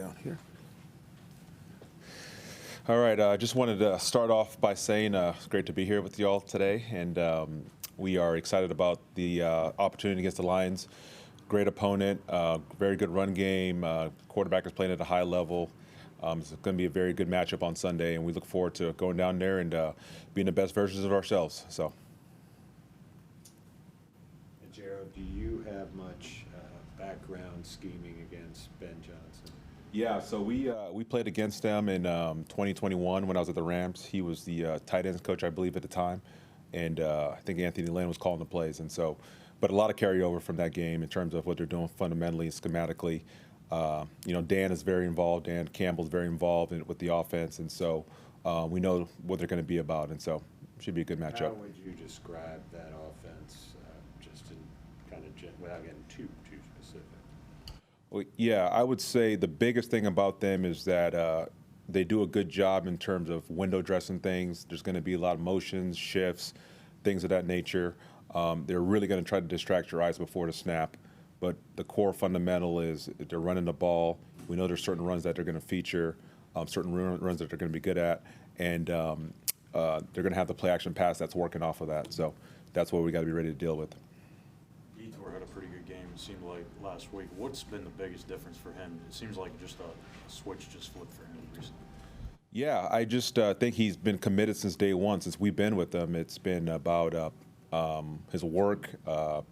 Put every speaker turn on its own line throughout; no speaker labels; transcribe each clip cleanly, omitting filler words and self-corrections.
down here. All right, I just wanted to start off by saying it's great to be here with you all today, and we are excited about the opportunity against the Lions. Great opponent, very good run game, quarterback is playing at a high level. It's going to be a very good matchup on Sunday, and we look forward to going down there and being the best versions of ourselves. So.
Ejiro, do you have much background scheming against Ben Johnson?
Yeah, so we played against them in 2021 when I was at the Rams. He was the tight ends coach, I believe, at the time, and I think Anthony Lynn was calling the plays. And so, but a lot of carryover from that game in terms of what they're doing fundamentally, schematically. Dan is very involved. Dan Campbell's very involved with the offense, and so we know what they're going to be about, and so it should be a good matchup.
How would you describe that offense, just in kind of without getting too specific?
Well, yeah, I would say the biggest thing about them is that they do a good job in terms of window dressing things. There's going to be a lot of motions, shifts, things of that nature. They're really going to try to distract your eyes before the snap. But the core fundamental is they're running the ball. We know there's certain runs that they're going to feature, certain runs that they're going to be good at, and they're going to have the play-action pass that's working off of that. So that's what we got to be ready to deal with.
Yetur had a pretty good game, it seemed like, last week. What's been the biggest difference for him? It seems like just a switch just flipped for him recently.
Yeah, I just think he's been committed since day one, since we've been with him. It's been about his work,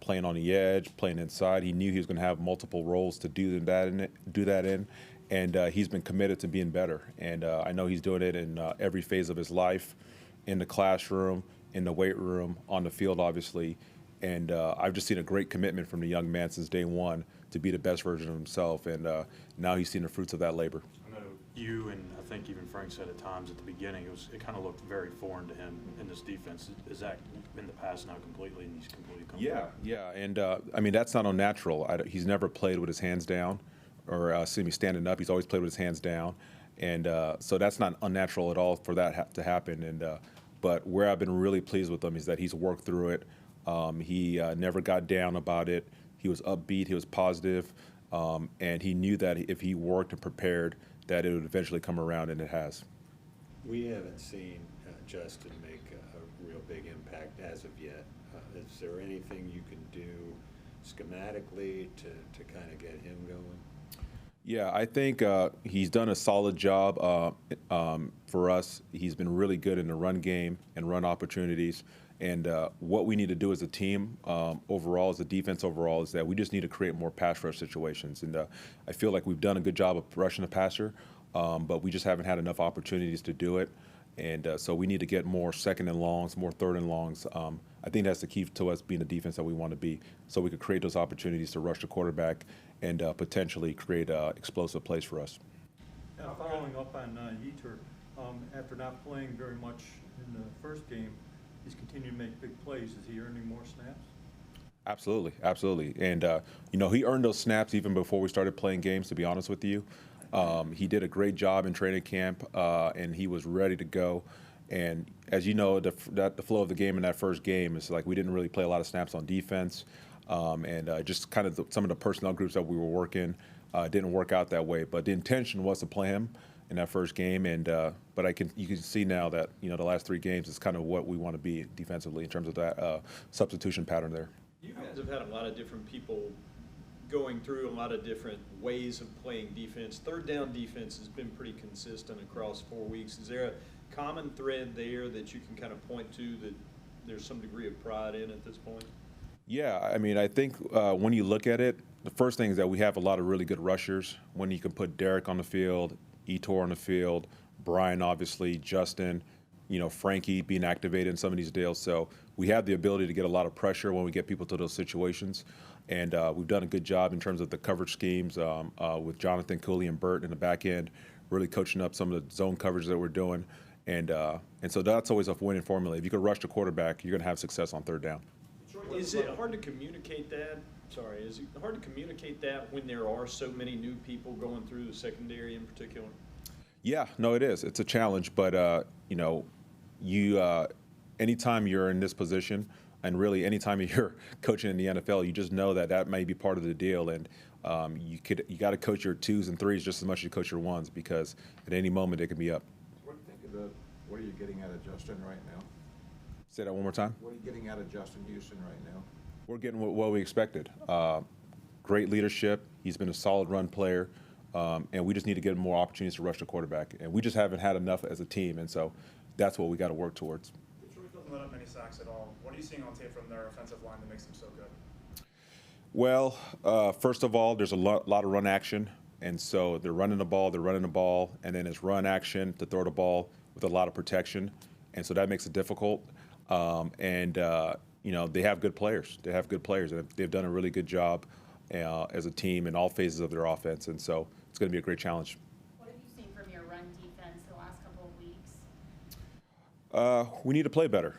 playing on the edge, playing inside. He knew he was going to have multiple roles to do that in, and he's been committed to being better. And I know he's doing it in every phase of his life, in the classroom, in the weight room, on the field, obviously. And I've just seen a great commitment from the young man since day one to be the best version of himself, and now he's seen the fruits of that labor.
I know you and I think even Frank said at times at the beginning it kind of looked very foreign to him in this defense. Is that in the past now completely, and he's completely come back?
Yeah, and I mean that's not unnatural. He's never played with his hands down, or standing up. He's always played with his hands down, and so that's not unnatural at all for that to happen. And but where I've been really pleased with him is that he's worked through it. He never got down about it. He was upbeat. He was positive, and he knew that if he worked and prepared, that it would eventually come around, and it has.
We haven't seen Justin make a real big impact as of yet. Is there anything you can do schematically to kind of get him going?
Yeah, I think he's done a solid job for us. He's been really good in the run game and run opportunities. And what we need to do as a team overall, as a defense overall, is that we just need to create more pass rush situations. And I feel like we've done a good job of rushing the passer, but we just haven't had enough opportunities to do it. And so we need to get more second and longs, more third and longs. I think that's the key to us being the defense that we want to be, so we could create those opportunities to rush the quarterback and potentially create explosive plays for us.
Now, following up on Yetur, after not playing very much in the first game, he's continued to make big plays. Is he earning more snaps?
Absolutely. And, he earned those snaps even before we started playing games, to be honest with you. He did a great job in training camp, and he was ready to go. And as you know, the flow of the game in that first game is like we didn't really play a lot of snaps on defense. And just kind of some of the personnel groups that we were working didn't work out that way. But the intention was to play him in that first game, and but you can see now that the last three games is kind of what we want to be defensively in terms of that substitution pattern there.
You guys have had a lot of different people going through a lot of different ways of playing defense. Third down defense has been pretty consistent across 4 weeks. Is there a common thread there that you can kind of point to that there's some degree of pride in at this point?
Yeah, I mean, I think when you look at it, the first thing is that we have a lot of really good rushers. When you can put Derek on the field, Yetur on the field, Brian, obviously, Justin, Frankie being activated in some of these deals. So we have the ability to get a lot of pressure when we get people to those situations. And we've done a good job in terms of the coverage schemes with Jonathan, Cooley, and Burt in the back end, really coaching up some of the zone coverage that we're doing. And so that's always a winning formula. If you can rush the quarterback, you're going to have success on third down.
Is it hard to communicate that? Is it hard to communicate that when there are so many new people going through the secondary in particular?
Yeah, no, it is. It's a challenge, but anytime you're in this position, and really anytime you're coaching in the NFL, you just know that may be part of the deal. And You got to coach your 2s and 3s just as much as you coach your 1s, because at any moment it can be up.
What do you think of what are you getting out of Justin right now?
Say that one more time.
What are you getting out of Justin Houston right now?
We're getting what we expected. Great leadership. He's been a solid run player, and we just need to get him more opportunities to rush the quarterback. And we just haven't had enough as a team, and so that's what we got to work towards.
Detroit doesn't let up many sacks at all. What are you seeing on tape from their offensive line that makes them so good?
Well, first of all, there's a lot of run action, and so they're running the ball, and then it's run action to throw the ball with a lot of protection, and so that makes it difficult. They have good players. And they've done a really good job as a team in all phases of their offense, and so it's going to be a great challenge.
What have you seen from your run defense the last couple of weeks?
We need to play better.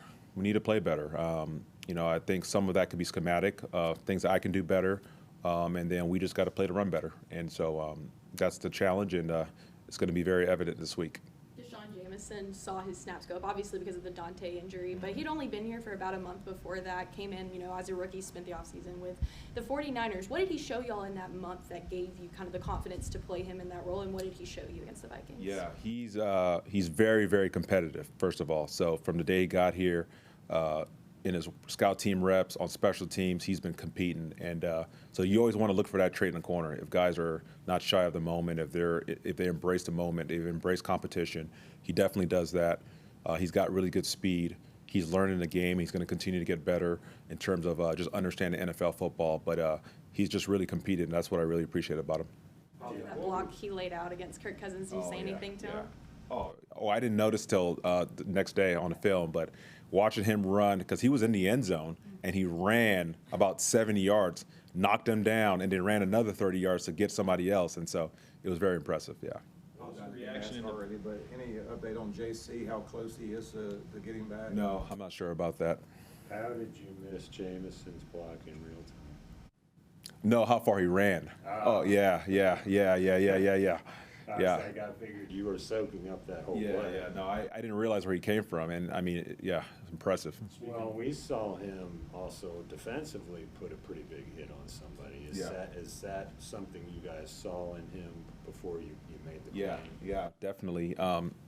I think some of that could be schematic, things that I can do better, and then we just got to play to run better. And so that's the challenge, and it's going to be very evident this week.
Jamison saw his snaps go up, obviously because of the Dante injury, but he'd only been here for about a month before that, came in, as a rookie, spent the offseason with the 49ers. What did he show y'all in that month that gave you kind of the confidence to play him in that role, and what did he show you against the Vikings?
Yeah, he's very, very competitive, first of all. So from the day he got here, in his scout team reps, on special teams, he's been competing. And so you always want to look for that trait in the corner. If guys are not shy of the moment, if they embrace the moment, they've embraced competition, he definitely does that. He's got really good speed. He's learning the game. He's going to continue to get better in terms of just understanding NFL football. But he's just really competed, and that's what I really appreciate about him.
That block he laid out against Kirk Cousins, did you say anything to him?
Oh, I didn't notice till the next day on the film, but watching him run, because he was in the end zone, and he ran about 70 yards, knocked him down, and then ran another 30 yards to get somebody else, and so it was very impressive, yeah.
Reaction
already, but any update on JC, how close he is to getting back?
No, I'm not sure about that.
How did you miss Jamison's block in real time?
No, how far he ran. Oh, yeah.
I figured you were soaking up that whole play.
No, I didn't realize where he came from, and I mean, it's impressive.
Well, we saw him also defensively put a pretty big hit on somebody. Is that something you guys saw in him before you made the play?
Yeah, definitely.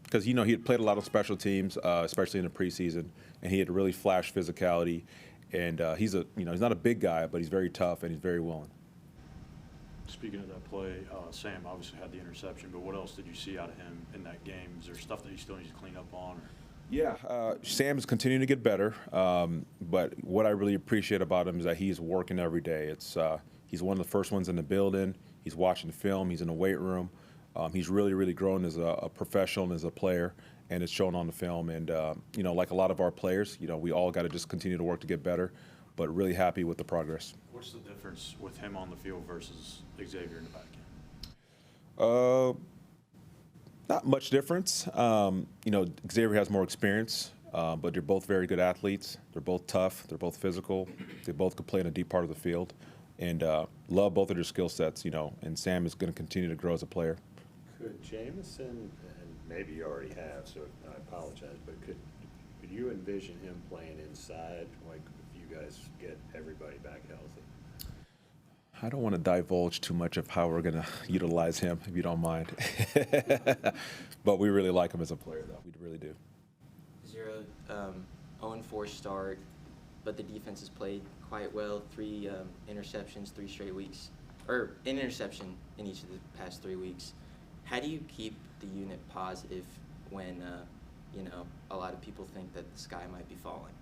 Because he had played a lot of special teams, especially in the preseason, and he had really flashed physicality. And he's not a big guy, but he's very tough and he's very willing.
Speaking of that play, Sam obviously had the interception, but what else did you see out of him in that game? Is there stuff that he still needs to clean up on?
Yeah, Sam is continuing to get better, but what I really appreciate about him is that he's working every day. He's one of the first ones in the building. He's watching film. He's in the weight room. He's really, really grown as a professional and as a player, and it's shown on the film. And, like a lot of our players, we all got to just continue to work to get better, but really happy with the progress.
What's the difference with him on the field versus Xavier in the back end?
Not much difference. Xavier has more experience, but they're both very good athletes. They're both tough. They're both physical. They both can play in a deep part of the field, and love both of their skill sets. And Sam is going to continue to grow as a player.
Could Jamison, and maybe you already have, so I apologize, but could you envision him playing inside, like if you guys get everybody back healthy?
I don't want to divulge too much of how we're going to utilize him, if you don't mind. But we really like him as a player, though. We really do.
0-4 start, but the defense has played quite well. 3 interceptions, 3 straight weeks, or an interception in each of the past 3 weeks. How do you keep the unit positive when, a lot of people think that the sky might be falling?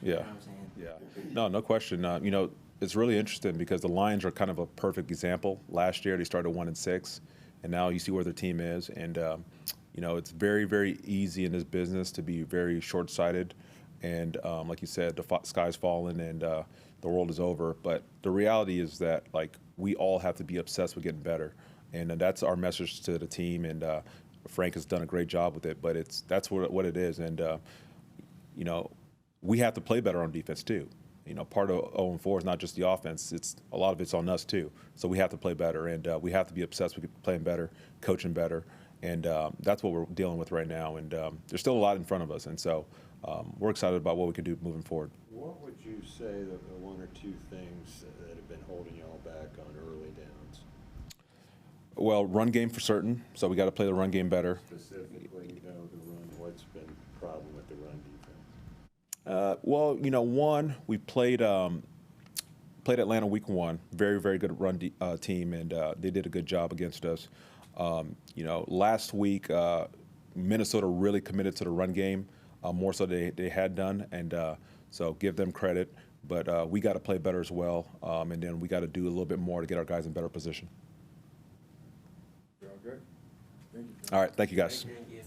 You know what I'm saying?
Yeah. No question. It's really interesting because the Lions are kind of a perfect example. Last year they started 1-6, and now you see where their team is. And it's very, very easy in this business to be very short-sighted, and like you said, the sky's falling and the world is over. But the reality is that we all have to be obsessed with getting better, and that's our message to the team. And Frank has done a great job with it. But that's what it is, and we have to play better on defense too. Part of 0-4 is not just the offense. A lot of it's on us too. So we have to play better, and we have to be obsessed with playing better, coaching better, and that's what we're dealing with right now. And there's still a lot in front of us, and so we're excited about what we can do moving forward.
What would you say the one or two things that have been holding y'all back on early downs?
Well, run game for certain, so we got to play the run game better.
Specifically, the run, what's been the problem with the run defense?
One, we played Atlanta week 1, very, very good run team, and they did a good job against us. Last week, Minnesota really committed to the run game, more so they had done, and so give them credit. But we got to play better as well, and then we got to do a little bit more to get our guys in better position.
Good. Thank you.
All right, thank you guys.
Thank you.